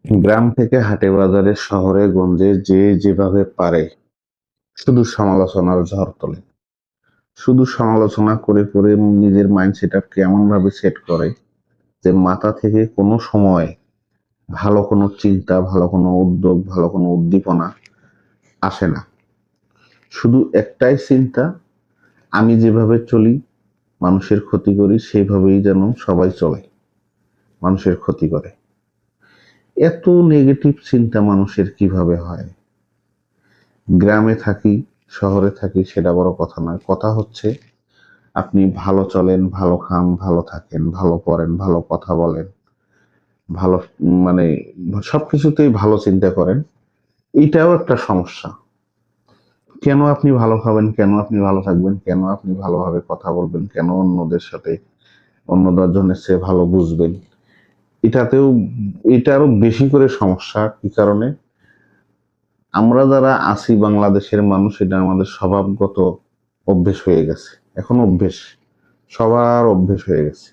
গ্রাম থেকে হাটে বাজারে শহরে গঞ্জে যে যেভাবে পারে শুধু সমালোচনার ঝড় তোলে। শুধু সমালোচনা করে করে নিজের মাইন্ড সেট আপকে এমন ভাবে সেট করে যে মাথা থেকে কোনো সময় ভালো কোনো চিন্তা, ভালো কোনো উদ্যোগ, ভালো কোনো উদ্দীপনা আসে না। শুধু একটাই চিন্তা, আমি যেভাবে চলি, মানুষের ক্ষতি করি সেইভাবেই যেন সবাই চলে, মানুষের ক্ষতি করে। এত নেগেটিভ চিন্তা মানুষের কিভাবে হয়? গ্রামে থাকি, শহরে থাকি সেটা বড় কথা নয়। কথা হচ্ছে আপনি ভালো চলেন, ভালো খান, ভালো থাকেন, ভালো পড়েন, ভালো কথা বলেন, ভালো মানে সবকিছুতেই ভালো চিন্তা করেন। এইটাও একটা সমস্যা। কেন আপনি ভালো খাবেন, কেন আপনি ভালো থাকবেন, কেন আপনি ভালোভাবে কথা বলবেন, কেন অন্যদের সাথে অন্য ১০ জনের চেয়ে ভালো বুঝবেন? এটাতেও এটা আরো বেশি করে সমস্যা। কি কারণে? আমরা যারা আছি বাংলাদেশের মানুষ, এটা আমাদের স্বভাবগত অভ্যেস হয়ে গেছে। এখন অভ্যেস, সবার অভ্যেস হয়ে গেছে।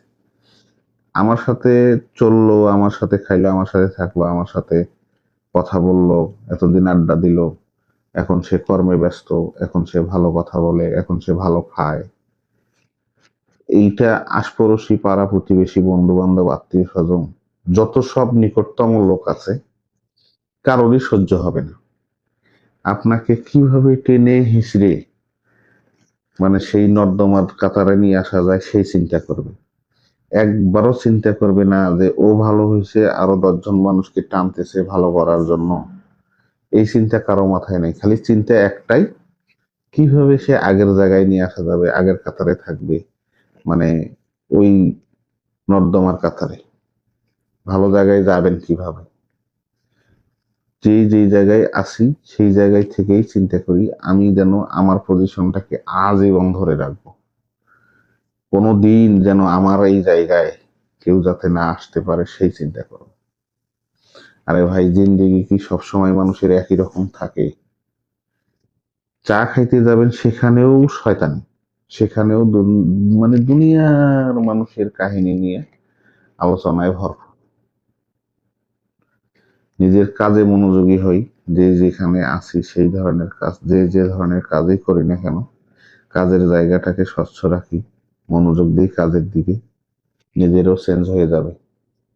আমার সাথে চললো, আমার সাথে খাইলো, আমার সাথে থাকলো, আমার সাথে কথা বললো, এতদিন আড্ডা দিল, এখন সে কর্মে ব্যস্ত, এখন সে ভালো কথা বলে, এখন সে ভালো খায়। এইটা আশপাড়শি, পাড়া প্রতিবেশী, বন্ধু বান্ধব, আত্মীয় স্বজন, যত সব নিকটতম লোক আছে, কারোরই সহ্য হবে না। আপনাকে কিভাবে টেনে হিঁচড়ে সেই নর্দমার কাতারে নিয়ে আসা যায় সেই চিন্তা করবে। একবারও চিন্তা করবে না যে ও ভালো হয়েছে, আরো ১০ জন মানুষকে টানতেছে ভালো করার জন্য। এই চিন্তা কারো মাথায় নেই। খালি চিন্তা একটাই, কিভাবে সে আগের জায়গায় নিয়ে আসা যাবে, আগের কাতারে থাকবে, মানে ওই নর্দমার কাতারে ভালো জায়গায় যাবেন কিভাবে। যেই জায়গায় আছি সেই জায়গায় থেকেই চিন্তা করি আমি যেন আমার পজিশনটাকে আজীবন ধরে রাখবো। কোনোদিন যেন আমার এই জায়গায় কেউ যাতে না আসতে পারে সেই চিন্তা করো। আরে ভাই, জিন্দেগি কি সবসময় মানুষের একই রকম থাকে? চা খাইতে যাবেন সেখানেও শয়তানি, সেখানেও দুনিয়ার মানুষের কাহিনী নিয়ে আলোচনায় ভরপুর। নিজের কাজে মনোযোগী হই, যে যেখানে আছি সেই ধরনের কাজ, যে ধরনের কাজই করি না কেন, কাজের জায়গাটাকে স্বচ্ছ রাখি, মনোযোগ দিই কাজের দিকে। নিজেরও চেঞ্জ হয়ে যাবে,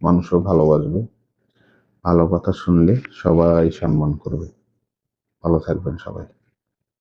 মানুষও ভালোবাসবে। ভালো কথা শুনলে সবাই সম্মান করবে। ভালো থাকবেন সবাই।